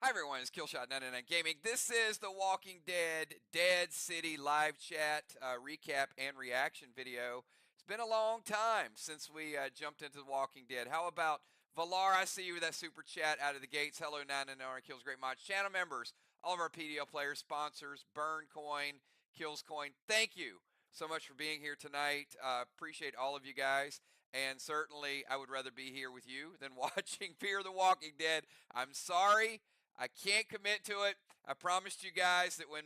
Hi everyone, it's Killshot99 Gaming. This is the Walking Dead Dead City live chat recap and reaction video. It's been a long time since we jumped into The Walking Dead. How about Valar? I see you with that super chat out of the gates. Hello, 99 Kills Great Mods channel members, all of our PDL players, sponsors, Burn Coin, Kills Coin. Thank you so much for being here tonight. Appreciate all of you guys. And certainly, I would rather be here with you than watching Fear the Walking Dead. I'm sorry. I can't commit to it. I promised you guys that when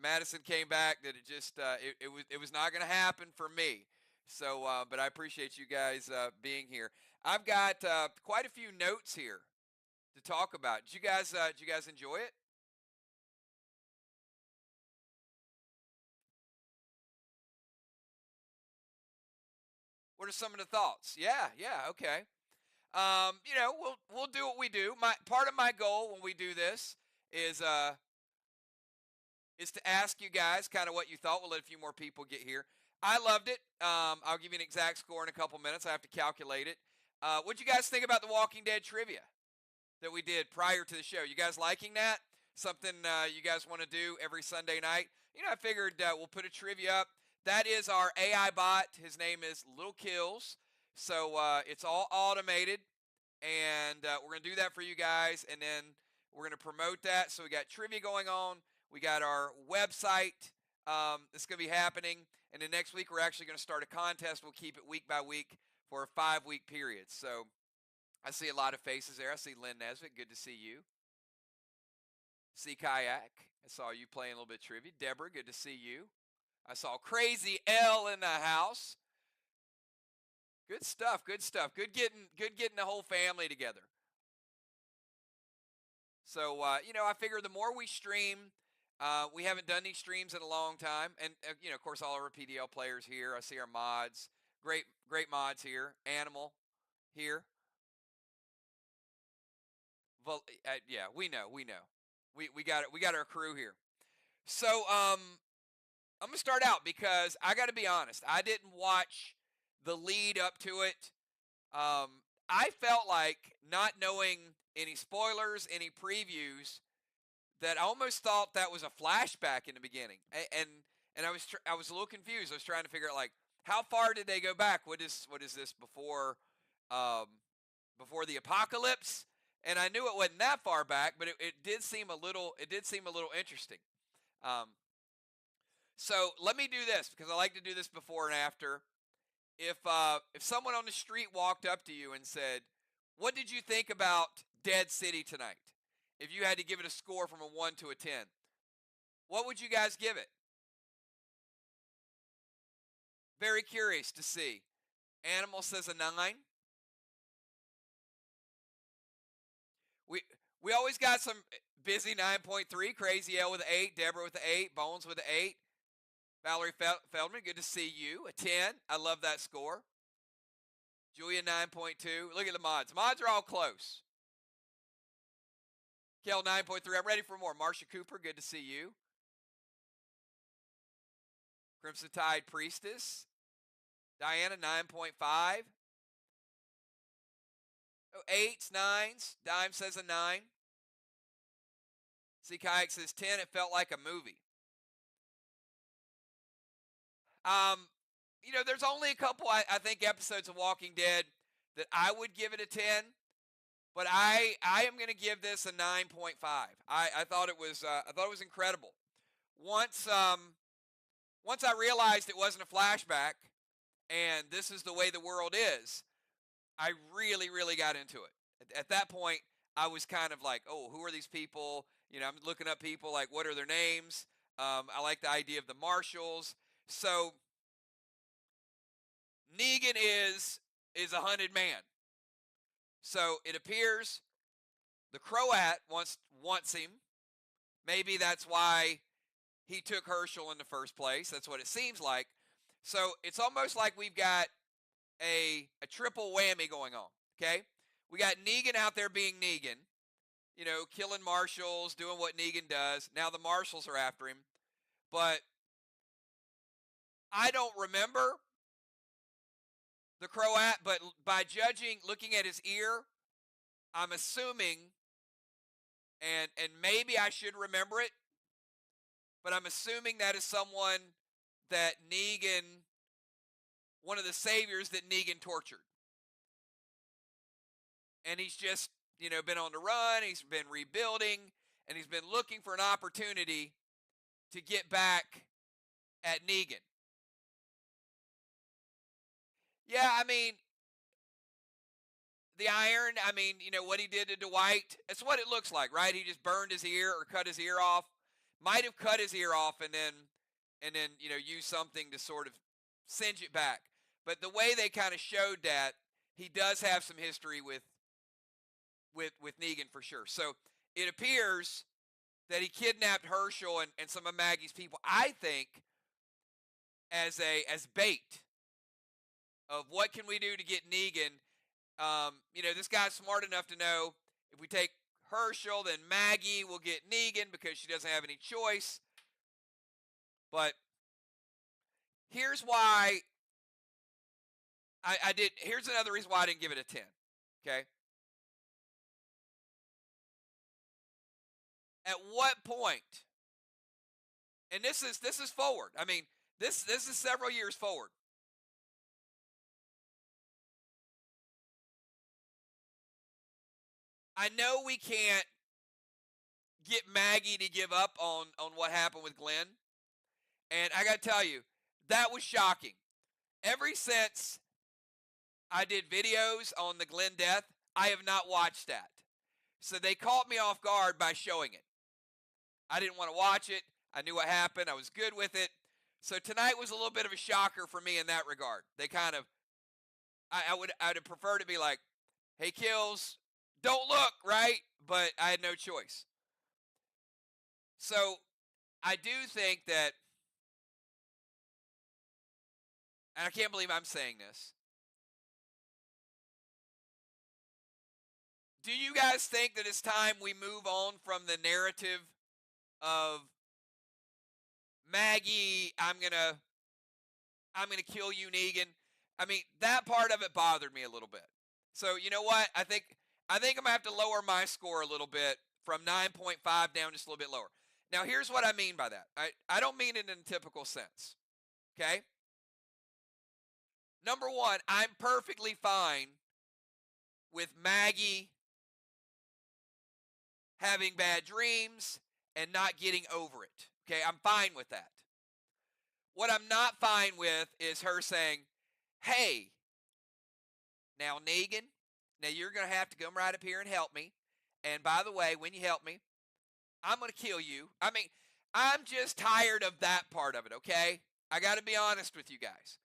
Madison came back, that it was not going to happen for me. So, but I appreciate you guys being here. I've got quite a few notes here to talk about. Did you guys enjoy it? What are some of the thoughts? Yeah, okay. We'll do what we do. My part of my goal when we do this is uh is to ask you guys kind of what you thought. We'll let a few more people get here. I loved it. I'll give you an exact score in a couple minutes. I have to calculate it. What'd you guys think about the Walking Dead trivia that we did prior to the show? You guys liking that? Something you guys want to do every Sunday night? I figured we'll put a trivia up. That is our AI bot. His name is Little Kills. So it's all automated. And we're going to do that for you guys. And then we're going to promote that. So we got trivia going on. We got our website. It's going to be happening. And then next week, we're actually going to start a contest. We'll keep it week by week for a 5-week period. So I see a lot of faces there. I see Lynn Nesbitt. Good to see you. See Kayak. I saw you playing a little bit of trivia. Deborah, good to see you. I saw Crazy L in the house. Good stuff. Good stuff. Good getting the whole family together. So I figure the more we stream, we haven't done these streams in a long time, and of course, all our PDL players here. I see our mods, great mods here. Animal here. Yeah, we know. We got it. We got our crew here. So I'm gonna start out because I got to be honest. I didn't watch the lead up to it. I felt like, not knowing any spoilers, any previews, that I almost thought that was a flashback in the beginning, and I was a little confused. I was trying to figure out, like, how far did they go back? What is this before before the apocalypse? And I knew it wasn't that far back, but it did seem a little interesting. Um, so let me do this because I like to do this before and after. If someone on the street walked up to you and said, "What did you think about Dead City tonight?" If you had to give it a score from a 1 to a 10, what would you guys give it? Very curious to see. Animal says a 9. We we always got some busy 9.3. Crazy L with an 8. Deborah with an 8. Bones with an 8. Valerie Feldman, good to see you. A 10. I love that score. Julia 9.2. Look at the mods. Mods are all close. Kel 9.3. I'm ready for more. Marsha Cooper, good to see you. Crimson Tide Priestess. Diana 9.5. Oh, 8s, 9s. Dime says a 9. See, Kayak says 10. It felt like a movie. There's only a couple, I think, episodes of Walking Dead that I would give it a 10, but I am going to give this a 9.5. I thought it was incredible. Once I realized it wasn't a flashback and this is the way the world is, I really got into it. At that point, I was kind of like, oh, who are these people? I'm looking up people, like, what are their names? I like the idea of the marshals. So Negan is a hunted man. So it appears the Croat wants him. Maybe that's why he took Herschel in the first place. That's what it seems like. So it's almost like we've got a triple whammy going on. Okay, we got Negan out there being Negan, killing marshals, doing what Negan does. Now the marshals are after him, but I don't remember the Croat, but by looking at his ear, I'm assuming and maybe I should remember it, but I'm assuming that is someone that Negan, one of the saviors that Negan tortured. And he's just, been on the run, he's been rebuilding, and he's been looking for an opportunity to get back at Negan. Yeah, I mean, the iron, I mean, what he did to Dwight, it's what it looks like, right? He just burned his ear or cut his ear off. Might have cut his ear off and then use something to sort of singe it back. But the way they kind of showed that, he does have some history with Negan for sure. So it appears that he kidnapped Herschel and some of Maggie's people, I think, as bait of what can we do to get Negan. This guy's smart enough to know if we take Herschel, then Maggie will get Negan because she doesn't have any choice. But here's why I did. Here's another reason why I didn't give it a 10. Okay. At what point? And this is forward. I mean, this is several years forward. I know we can't get Maggie to give up on what happened with Glenn. And I got to tell you, that was shocking. Ever since I did videos on the Glenn death, I have not watched that. So they caught me off guard by showing it. I didn't want to watch it. I knew what happened. I was good with it. So tonight was a little bit of a shocker for me in that regard. They kind of, I would have preferred to be like, hey, Kills, don't look, right? But I had no choice. So I do think that, and I can't believe I'm saying this. Do you guys think that it's time we move on from the narrative of Maggie, I'm gonna kill you, Negan? I mean, that part of it bothered me a little bit. So you know what? I think I'm gonna have to lower my score a little bit from 9.5 down just a little bit lower. Now here's what I mean by that. I don't mean it in a typical sense. Okay? Number one, I'm perfectly fine with Maggie having bad dreams and not getting over it. Okay, I'm fine with that. What I'm not fine with is her saying, hey, now Negan, now you're going to have to come right up here and help me. And by the way, when you help me, I'm going to kill you. I mean, I'm just tired of that part of it, okay? I got to be honest with you guys.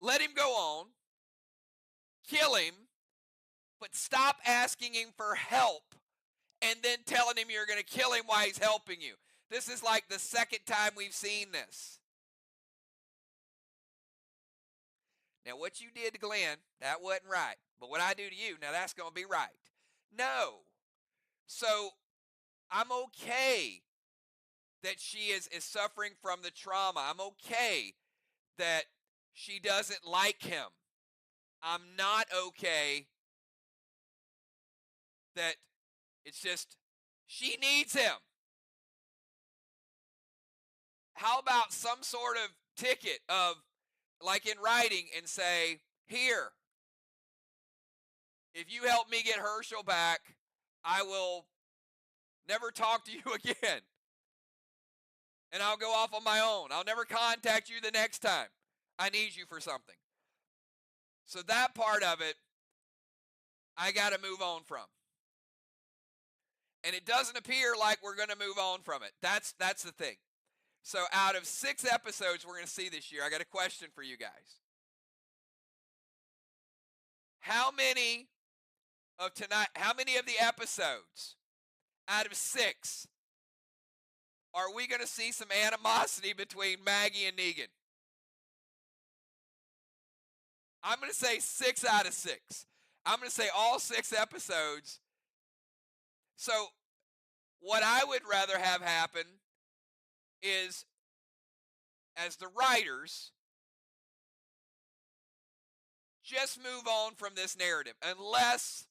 Let him go on, kill him, but stop asking him for help and then telling him you're going to kill him while he's helping you. This is like the second time we've seen this. Now, what you did to Glenn, that wasn't right. But what I do to you, now that's going to be right. No. So, I'm okay that she is suffering from the trauma. I'm okay that she doesn't like him. I'm not okay that it's just she needs him. How about some sort of ticket of, like in writing, and say, here, if you help me get Herschel back, I will never talk to you again. And I'll go off on my own. I'll never contact you the next time I need you for something. So that part of it, I got to move on from. And it doesn't appear like we're going to move on from it. That's the thing. So out of 6 episodes we're going to see this year, I got a question for you guys. How many of the episodes out of 6 are we going to see some animosity between Maggie and Negan? I'm going to say 6 out of 6. I'm going to say all 6 episodes. So what I would rather have happen is, as the writers, just move on from this narrative. Unless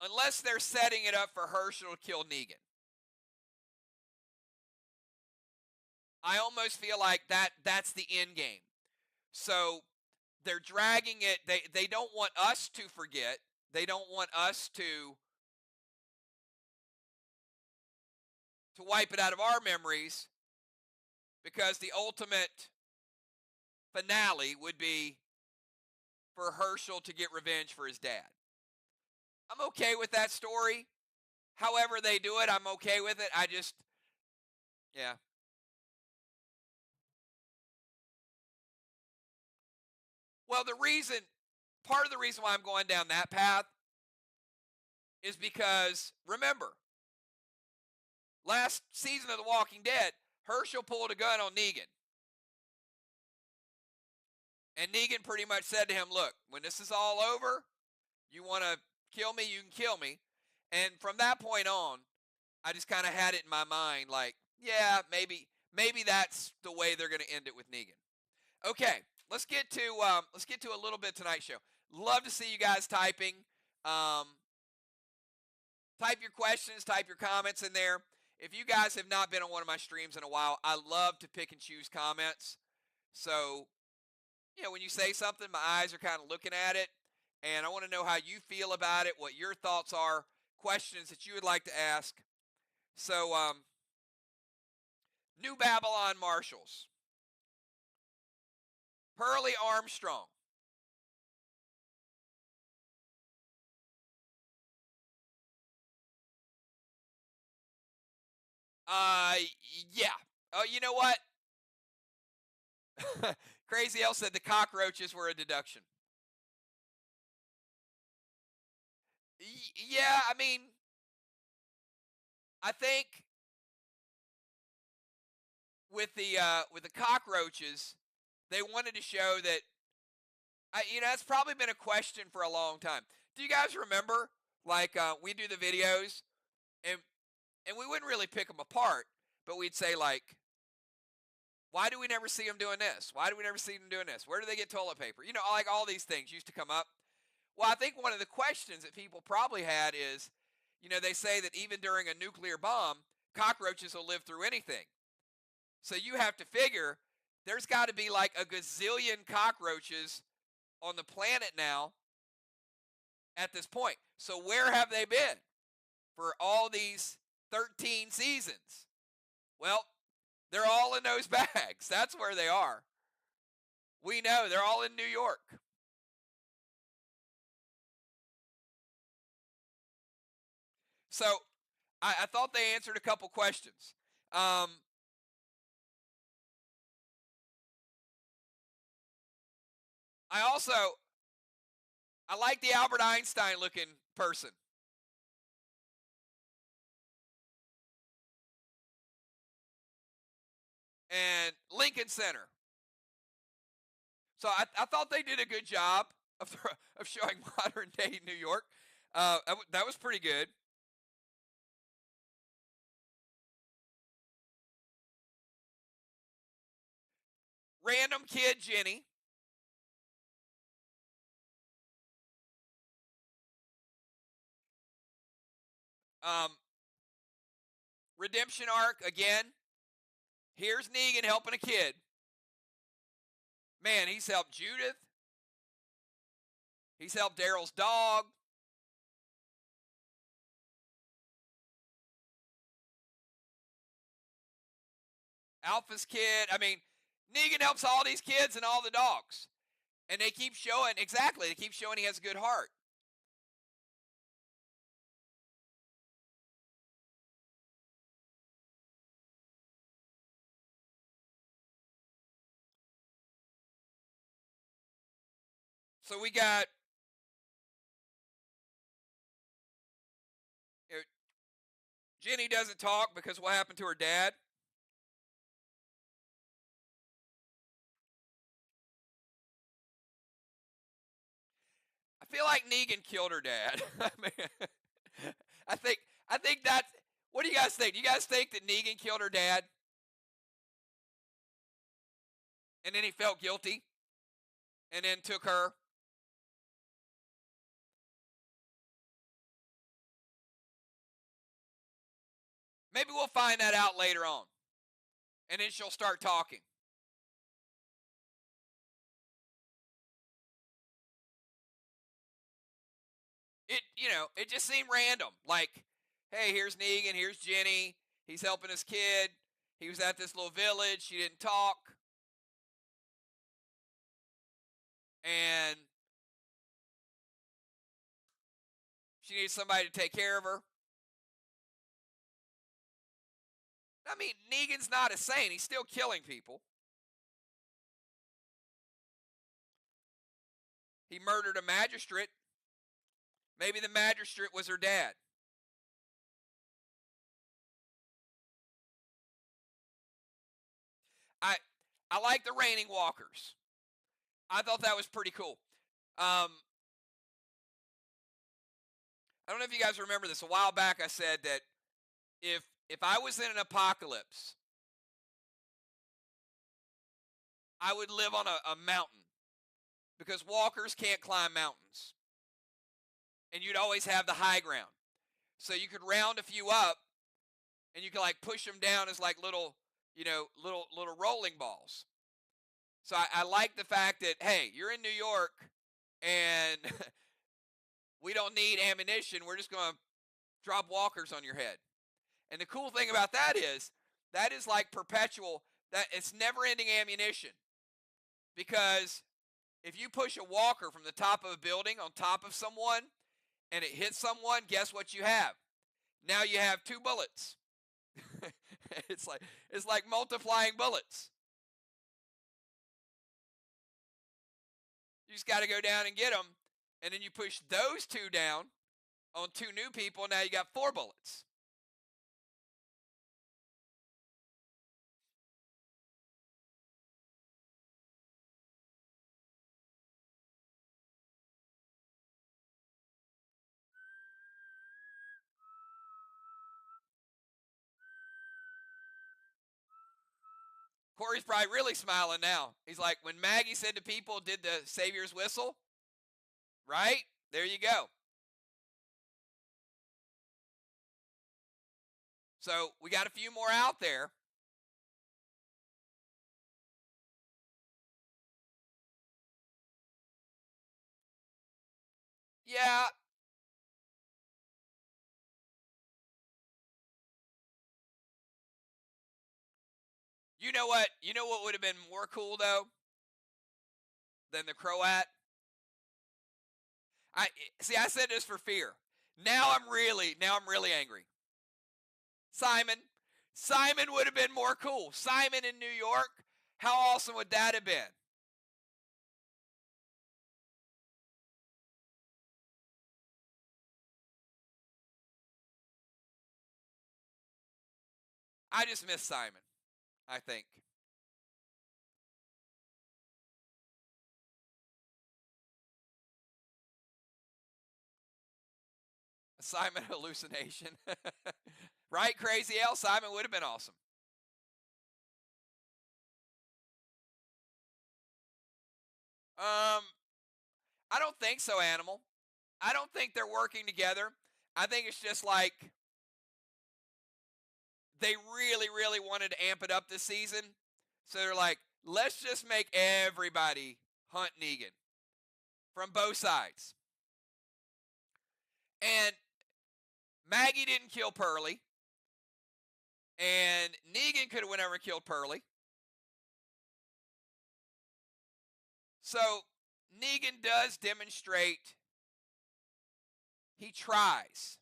unless they're setting it up for Herschel to kill Negan. I almost feel like that's the end game. So they're dragging it. They don't want us to forget. They don't want us to wipe it out of our memories, because the ultimate finale would be for Herschel to get revenge for his dad. I'm okay with that story. However they do it, I'm okay with it. Yeah. Well, part of the reason why I'm going down that path is because, remember, last season of The Walking Dead, Herschel pulled a gun on Negan. And Negan pretty much said to him, look, when this is all over, you want to kill me, you can kill me. And from that point on, I just kind of had it in my mind like, yeah, maybe that's the way they're going to end it with Negan. Okay, let's get to a little bit Tonight Show. Love to see you guys typing. Type your questions, type your comments in there. If you guys have not been on one of my streams in a while, I love to pick and choose comments. So, when you say something, my eyes are kind of looking at it, and I want to know how you feel about it, what your thoughts are, questions that you would like to ask. So, New Babylon Marshals. Pearlie Armstrong. Yeah. Oh, you know what? Crazy L said the cockroaches were a deduction. Yeah, I mean, I think with the cockroaches, they wanted to show that it's probably been a question for a long time. Do you guys remember, like, we do the videos, and we wouldn't really pick them apart, but we'd say, like, why do we never see them doing this? Why do we never see them doing this? Where do they get toilet paper? Like all these things used to come up. Well, I think one of the questions that people probably had is, they say that even during a nuclear bomb, cockroaches will live through anything. So you have to figure there's got to be like a gazillion cockroaches on the planet now at this point. So where have they been for all these 13 seasons? Well, they're all in those bags. That's where they are. We know they're all in New York. So I thought they answered a couple questions. I like the Albert Einstein looking person. And Lincoln Center. So I thought they did a good job of showing modern day New York. That was pretty good. Random kid Ginny. Redemption arc again. Here's Negan helping a kid. Man, he's helped Judith. He's helped Daryl's dog. Alpha's kid. I mean, Negan helps all these kids and all the dogs. And they keep showing, exactly, they keep showing he has a good heart. So we got, Ginny doesn't talk because what happened to her dad? I feel like Negan killed her dad. I think that's. What do you guys think? Do you guys think that Negan killed her dad, and then he felt guilty, and then took her? Maybe we'll find that out later on. And then she'll start talking. It just seemed random. Like, hey, here's Negan, here's Ginny. He's helping his kid. He was at this little village. She didn't talk. And she needs somebody to take care of her. I mean, Negan's not a saint. He's still killing people. He murdered a magistrate. Maybe the magistrate was her dad. I I like the raining walkers. I thought that was pretty cool. I don't know if you guys remember this. A while back, I said that if I was in an apocalypse, I would live on a mountain because walkers can't climb mountains, and you'd always have the high ground. So you could round a few up, and you could like push them down as like little, little rolling balls. So I like the fact that, hey, you're in New York, and we don't need ammunition. We're just going to drop walkers on your head. And the cool thing about that is like perpetual, that it's never ending ammunition. Because if you push a walker from the top of a building on top of someone and it hits someone, guess what you have? Now you have 2 bullets. it's like multiplying bullets. You just got to go down and get them, and then you push those 2 down on 2 new people. Now you got 4 bullets. Corey's probably really smiling now. He's like, when Maggie said to people, did the Savior's whistle? Right? There you go. So we got a few more out there. Yeah. You know what? You know what would have been more cool though than the Croat? I said this for fear. Now I'm really angry. Simon. Simon would have been more cool. Simon in New York. How awesome would that have been? I just miss Simon, I think. A Simon hallucination. Right, Crazy L? Simon would have been awesome. I don't think so, Animal. I don't think they're working together. I think it's just like they really, really wanted to amp it up this season. So they're like, let's just make everybody hunt Negan from both sides. And Maggie didn't kill Pearlie. And Negan could have went over and killed Pearlie. So Negan does demonstrate he tries.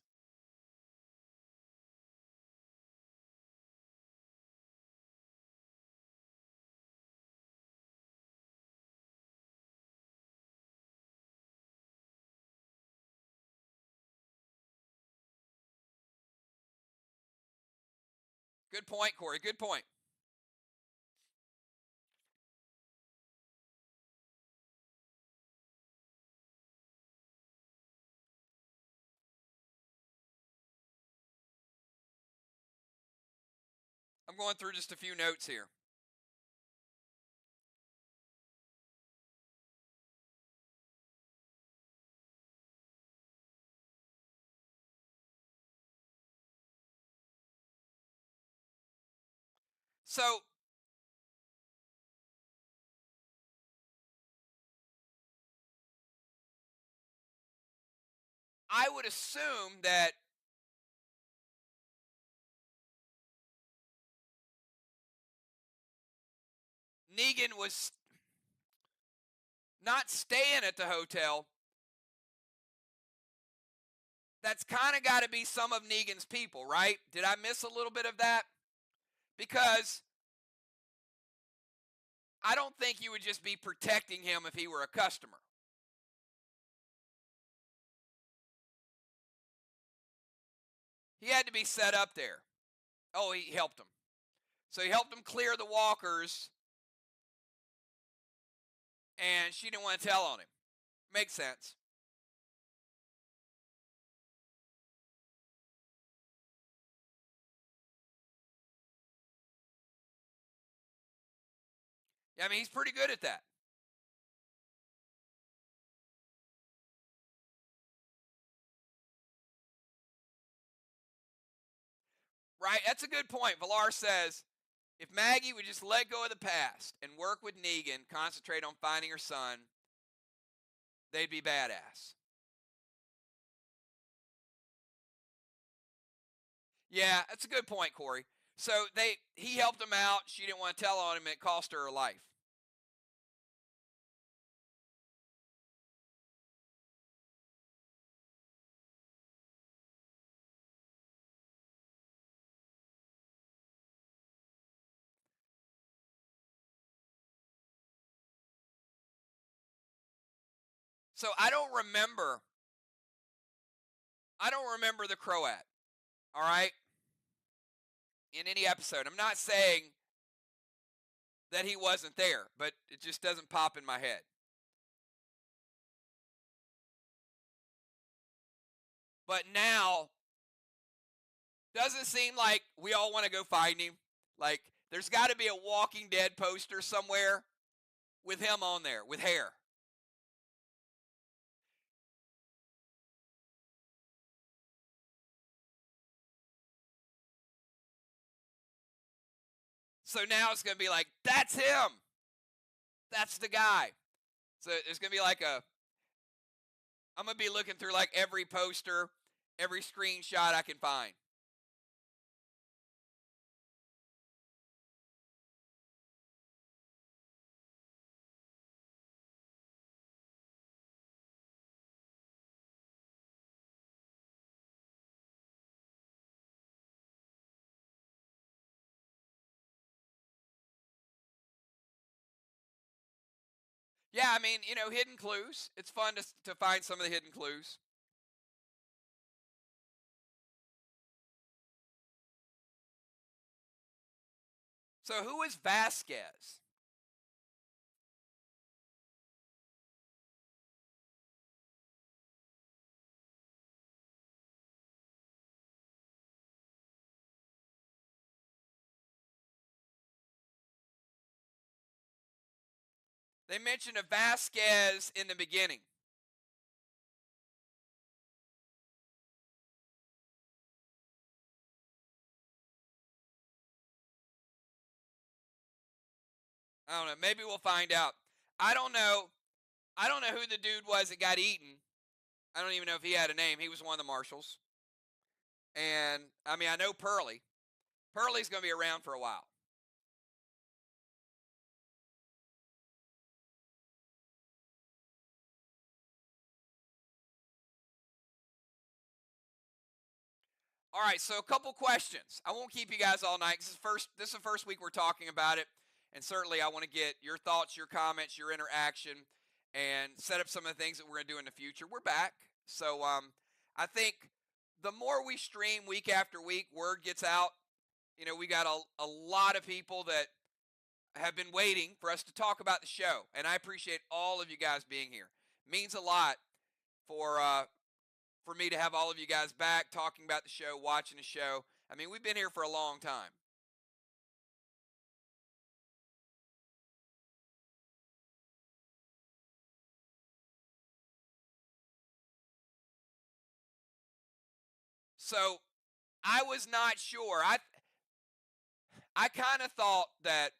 Good point, Corey. Good point. I'm going through just a few notes here. So I would assume that Negan was not staying at the hotel. That's kind of got to be some of Negan's people, right? Did I miss a little bit of that? Because I don't think you would just be protecting him if he were a customer. He had to be set up there. Oh, he helped him. So he helped him clear the walkers, and she didn't want to tell on him. Makes sense. Yeah, I mean, he's pretty good at that. Right? That's a good point. Villar says, if Maggie would just let go of the past and work with Negan, concentrate on finding her son, they'd be badass. Yeah, that's a good point, Corey. So he helped him out. She didn't want to tell on him. And it cost her her life. So I don't remember. I don't remember the Croat. All right, in any episode. I'm not saying that he wasn't there, but it just doesn't pop in my head. But now, doesn't seem like we all want to go find him. Like, there's got to be a Walking Dead poster somewhere with him on there with hair. So now it's going to be like, that's him. That's the guy. So there's going to be like I'm going to be looking through like every poster, every screenshot I can find. Yeah, I mean, hidden clues. It's fun to find some of the hidden clues. So who is Vasquez? They mentioned a Vasquez in the beginning. I don't know. Maybe we'll find out. I don't know. I don't know who the dude was that got eaten. I don't even know if he had a name. He was one of the marshals. And I mean, I know Pearlie. Pearlie's going to be around for a while. All right, so a couple questions. I won't keep you guys all night. This is the first week we're talking about it, and certainly I want to get your thoughts, your comments, your interaction, and set up some of the things that we're going to do in the future. We're back, so I think the more we stream week after week, word gets out. We got a lot of people that have been waiting for us to talk about the show, and I appreciate all of you guys being here. It means a lot for for me to have all of you guys back talking about the show, watching the show. I mean, we've been here for a long time. So I was not sure. I kind of thought that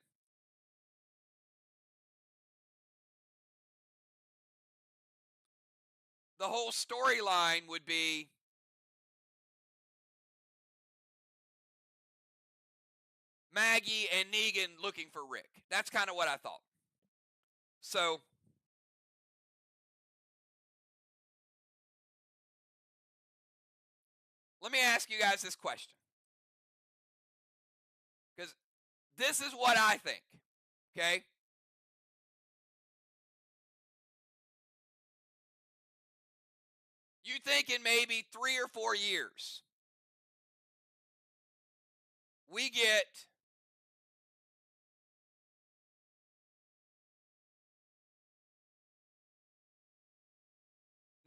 the whole storyline would be Maggie and Negan looking for Rick. That's kind of what I thought. So let me ask you guys this question, because this is what I think. Okay. You think in maybe 3 or 4 years, we get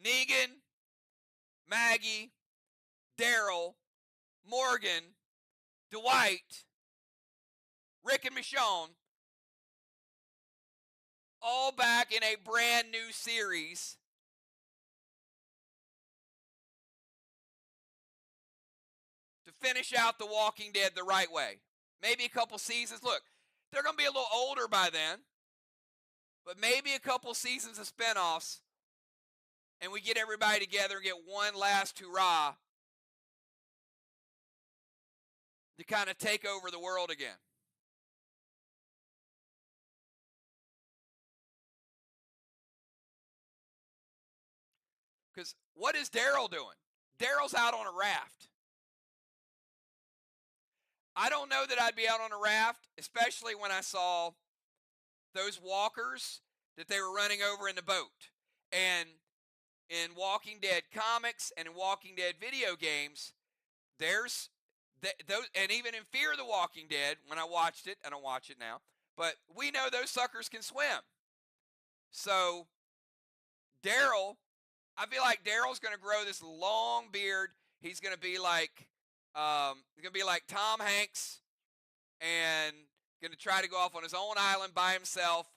Negan, Maggie, Daryl, Morgan, Dwight, Rick, and Michonne all back in a brand new series to finish out The Walking Dead the right way. Maybe a couple seasons. Look, they're going to be a little older by then, but maybe a couple seasons of spinoffs, and we get everybody together and get one last hurrah to kind of take over the world again. Because what is Daryl doing? Daryl's out on a raft. I don't know that I'd be out on a raft, especially when I saw those walkers that they were running over in the boat. And in Walking Dead comics and in Walking Dead video games, there's those, and even in Fear of the Walking Dead, when I watched it, I don't watch it now, but we know those suckers can swim. So Daryl, I feel like Daryl's going to grow this long beard. He's going to be like Tom Hanks, and going to try to go off on his own island by himself,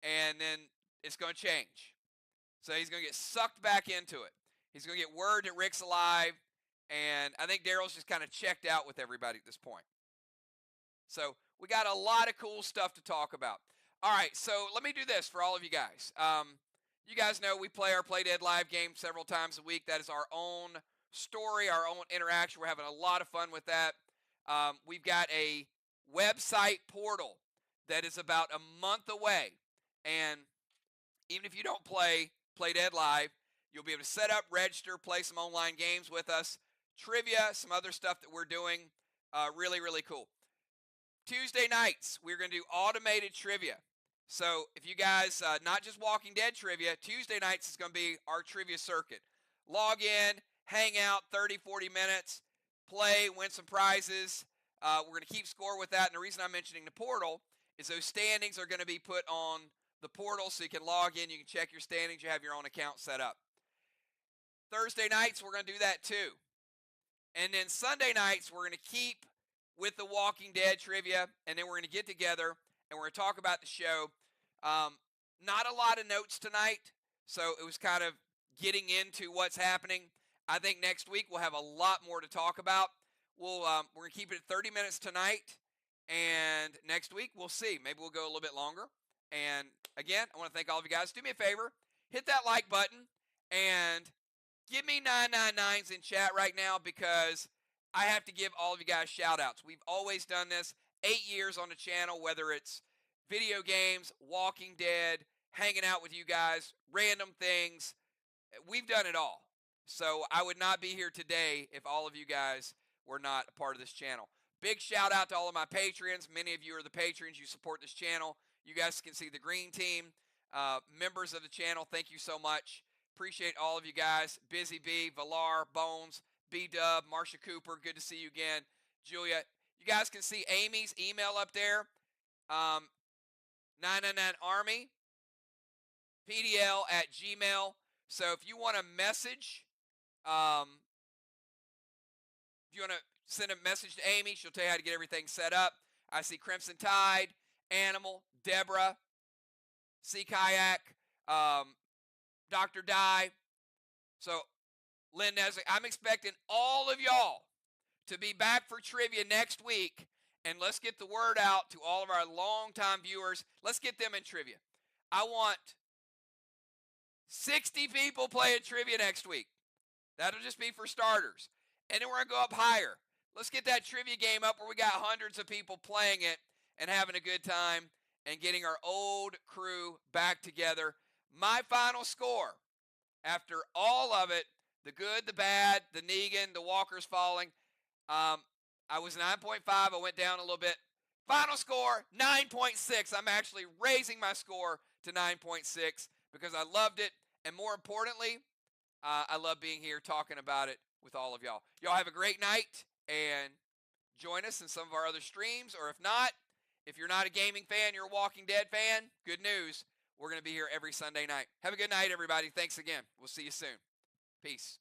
and then it's going to change. So he's going to get sucked back into it. He's going to get word that Rick's alive, and I think Daryl's just kind of checked out with everybody at this point. So we got a lot of cool stuff to talk about. All right, so let me do this for all of you guys. You guys know we play our Play Dead live game several times a week. That is our own story, our own interaction. We're having a lot of fun with that. We've got a website portal that is about a month away. And even if you don't play Dead Live, you'll be able to set up, register, play some online games with us, trivia, some other stuff that we're doing. Really, really cool. Tuesday nights, we're going to do automated trivia. So if you guys, not just Walking Dead trivia, Tuesday nights is going to be our trivia circuit. Log in, hang out 30, 40 minutes, play, win some prizes. We're going to keep score with that. And the reason I'm mentioning the portal is those standings are going to be put on the portal, so you can log in, you can check your standings, you have your own account set up. Thursday nights, we're going to do that too. And then Sunday nights, we're going to keep with the Walking Dead trivia, and then we're going to get together and we're going to talk about the show. Not a lot of notes tonight, so it was kind of getting into what's happening. I think next week we'll have a lot more to talk about. We're going to keep it at 30 minutes tonight, and next week we'll see. Maybe we'll go a little bit longer. And again, I want to thank all of you guys. Do me a favor, hit that like button, and give me 999s in chat right now, because I have to give all of you guys shout outs. We've always done this 8 years on the channel, whether it's video games, Walking Dead, hanging out with you guys, random things. We've done it all. So I would not be here today if all of you guys were not a part of this channel. Big shout out to all of my Patreons. Many of you are the patrons. You support this channel. You guys can see the green team. Members of the channel, thank you so much. Appreciate all of you guys. Busy B, Valar, Bones, B-Dub, Marsha Cooper, good to see you again. Julia, you guys can see Amy's email up there. 999army, pdl@gmail. So if you want a message, if you want to send a message to Amy, she'll tell you how to get everything set up. I see Crimson Tide, Animal, Deborah, Sea Kayak, Dr. Di. So Lynn Nesbitt, I'm expecting all of y'all to be back for trivia next week. and let's get the word out to all of our longtime viewers. Let's get them in trivia. I want 60 people playing trivia next week. That'll just be for starters. And then we're going to go up higher. Let's get that trivia game up where we got hundreds of people playing it and having a good time and getting our old crew back together. My final score, after all of it, the good, the bad, the Negan, the Walker's falling, I was 9.5. I went down a little bit. Final score, 9.6. I'm actually raising my score to 9.6 because I loved it. And more importantly, I love being here talking about it with all of y'all. Y'all have a great night and join us in some of our other streams. Or if not, if you're not a gaming fan, you're a Walking Dead fan, good news. We're going to be here every Sunday night. Have a good night, everybody. Thanks again. We'll see you soon. Peace.